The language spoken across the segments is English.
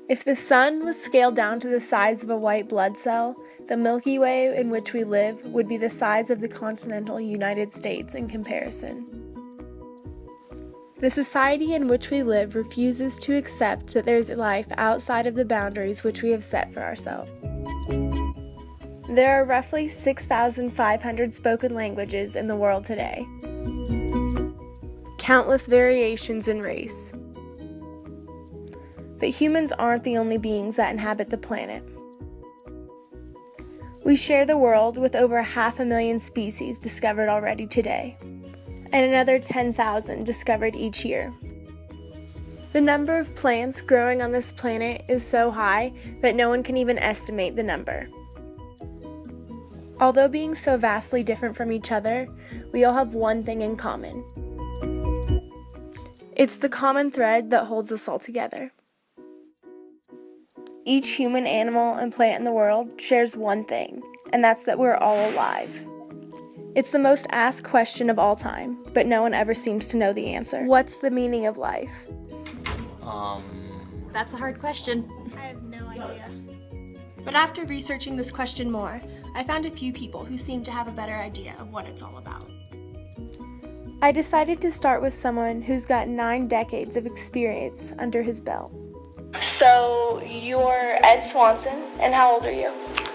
If the sun was scaled down to the size of a white blood cell, the Milky Way in which we live would be the size of the continental United States in comparison. The society in which we live refuses to accept that there is life outside of the boundaries which we have set for ourselves. There are roughly 6,500 spoken languages in the world today. Countless variations in race. But humans aren't the only beings that inhabit the planet. We share the world with over 500,000 species discovered already today, and another 10,000 discovered each year. The number of plants growing on this planet is so high that no one can even estimate the number. Although being so vastly different from each other, we all have one thing in common. It's the common thread that holds us all together. Each human, animal, and plant in the world shares one thing, and that's that we're all alive. It's the most asked question of all time, but no one ever seems to know the answer. What's the meaning of life? That's a hard question. I have no idea. But after researching this question more, I found a few people who seem to have a better idea of what it's all about. I decided to start with someone who's got 9 decades of experience under his belt. So, you're Ed Swanson, and how old are you?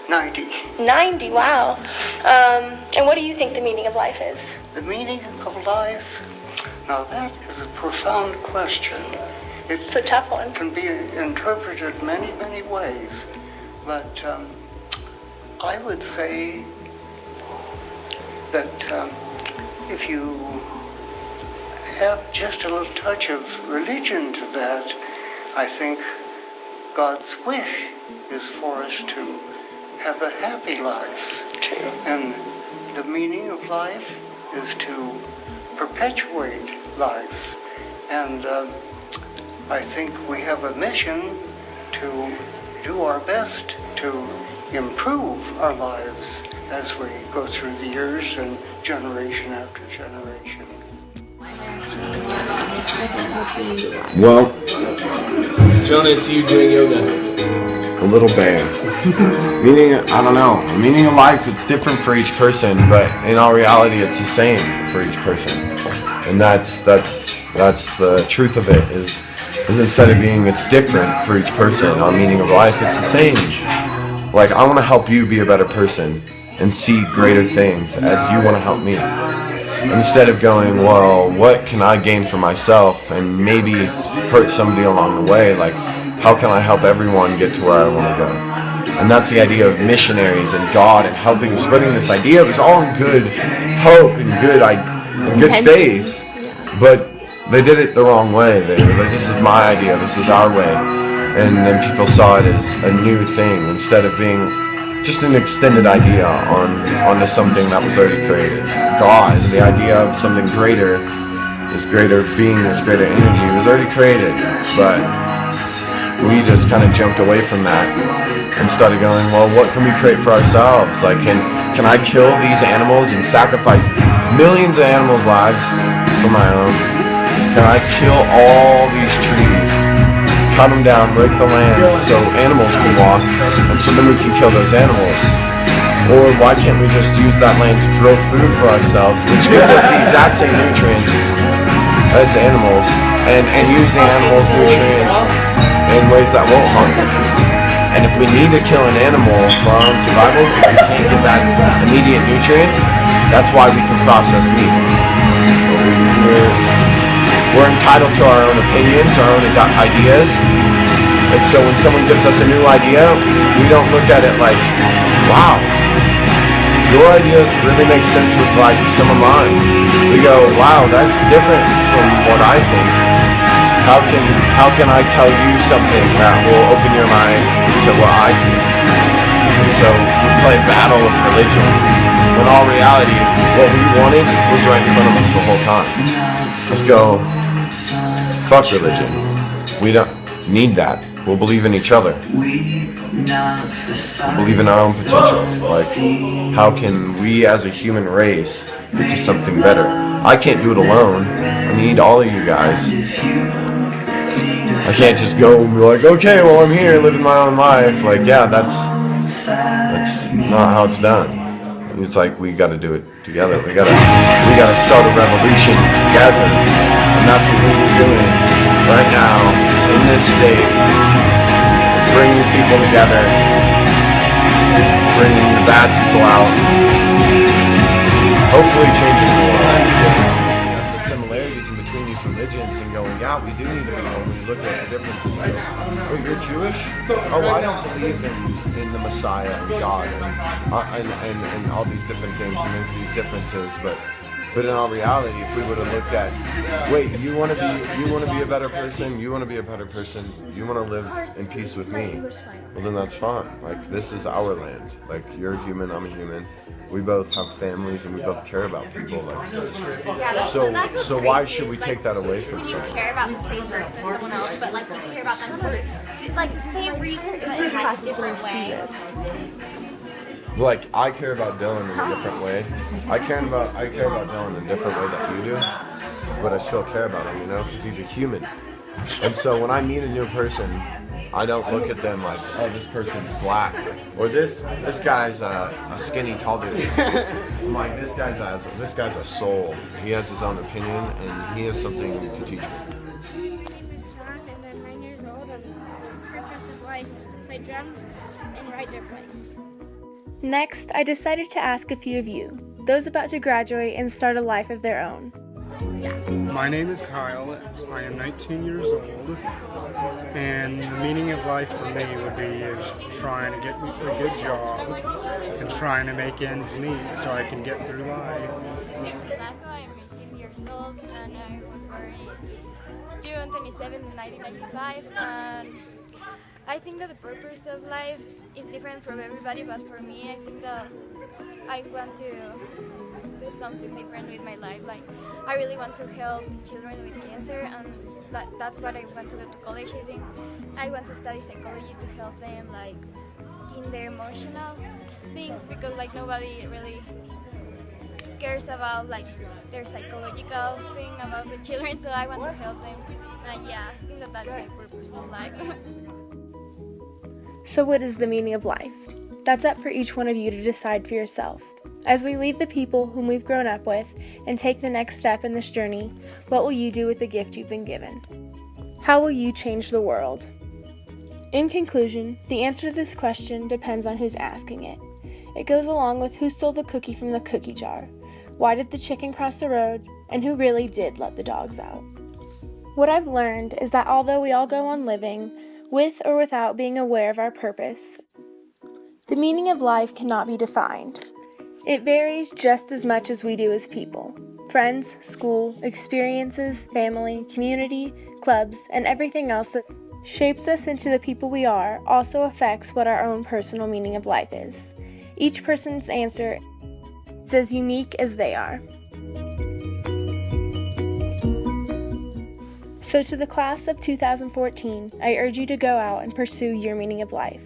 90. 90, wow. And what do you think the meaning of life is? The meaning of life? Now that is a profound question. It's a tough one. It can be interpreted many, many ways. But I would say that if you add just a little touch of religion to that, I think God's wish is for us to have a happy life. True. And the meaning of life is to perpetuate life. And I think we have a mission to do our best to improve our lives as we go through the years and generation after generation. Well, Jonah, it's you doing yoga. a little band. Meaning, I don't know. Meaning of life, it's different for each person, but in all reality, it's the same for each person. And that's the truth of it. Is instead of being it's different for each person on meaning of life, it's the same. Like, I want to help you be a better person and see greater things as you want to help me. Instead of going, well, what can I gain for myself and maybe hurt somebody along the way? Like, how can I help everyone get to where I want to go? And that's the idea of missionaries and God and helping, spreading this idea. It was all in good hope and good faith, but they did it the wrong way. This is my idea, this is our way. And then people saw it as a new thing instead of being just an extended idea onto something that was already created. God, the idea of something greater, this greater being, this greater energy was already created. But we just kind of jumped away from that and started going, well, what can we create for ourselves? Like, can I kill these animals and sacrifice millions of animals' lives for my own? Can I kill all these trees, cut them down, break the land so animals can walk, and so then we can kill those animals? Or why can't we just use that land to grow food for ourselves, which gives us the exact same nutrients as the animals, and use the animals' nutrients in ways that won't harm them? And if we need to kill an animal for our own survival because we can't get that immediate nutrients, that's why we can process meat. We're entitled to our own opinions, our own ideas. And so when someone gives us a new idea, we don't look at it like, wow, your ideas really make sense with like some of mine. We go, wow, that's different from what I think. How can I tell you something that will open your mind to what I see? And so we play battle of religion, when all reality, what we wanted was right in front of us the whole time. Let's go, fuck religion. We don't need that. We'll believe in each other. We'll believe in our own potential. Like, how can we as a human race get to something better? I can't do it alone. I need all of you guys. I can't just go and be like, okay, well, I'm here living my own life. Like, yeah, that's not how it's done. It's like we got to do it together. We got to start a revolution together, and that's what we're doing right now in this state. Is bringing people together, bringing the bad people out, hopefully changing the world. The similarities in between these religions and going, yeah, we do need to go. When you look at the differences, like, oh, you're Jewish? Oh, I don't believe in the Messiah and God and all these different things, and there's these differences, but in all reality, if we would have looked at, wait, you want to be a better person, you want to be a better person, you want to live in peace with me, well then that's fine. Like, this is our land. Like, you're a human, I'm a human. We both have families and we both care about people. Like, so why should we take that away from someone? You care about the same person as someone else, but like you care about them for like the same reasons, but in like a different way. Like, I care about Dylan in a different way. I care about Dylan in a different way that you do, but I still care about him, you know, because he's a human. And so when I meet a new person, I don't look at them like, oh, this person's black, or this guy's a skinny, tall dude. I'm like, this guy's a soul. He has his own opinion, and he has something to teach me. My name is John, and I'm 9 years old, and the purpose of life is to play drums and ride dirt bikes. Next, I decided to ask a few of you, those about to graduate and start a life of their own. My name is Kyle. I am 19 years old, and the meaning of life for me would be is trying to get a good job and trying to make ends meet so I can get through life. My name is Savanah. I'm 18 years old, and I was born June 27, 1995. And I think that the purpose of life is different from everybody, but for me, I think that I want to do something different with my life. Like, I really want to help children with cancer, and that's what I want to go to college. I think I want to study psychology to help them, like, in their emotional things, because like nobody really cares about like their psychological thing about the children. So I want to help them. Yeah, I think that's my purpose in life. So what is the meaning of life? That's up for each one of you to decide for yourself. As we leave the people whom we've grown up with and take the next step in this journey, what will you do with the gift you've been given? How will you change the world? In conclusion, the answer to this question depends on who's asking it. It goes along with who stole the cookie from the cookie jar, why did the chicken cross the road, and who really did let the dogs out. What I've learned is that although we all go on living, with or without being aware of our purpose, the meaning of life cannot be defined. It varies just as much as we do as people. Friends, school, experiences, family, community, clubs, and everything else that shapes us into the people we are also affects what our own personal meaning of life is. Each person's answer is as unique as they are. So to the class of 2014, I urge you to go out and pursue your meaning of life.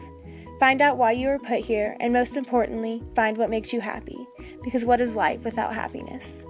Find out why you were put here, and most importantly, find what makes you happy. Because what is life without happiness?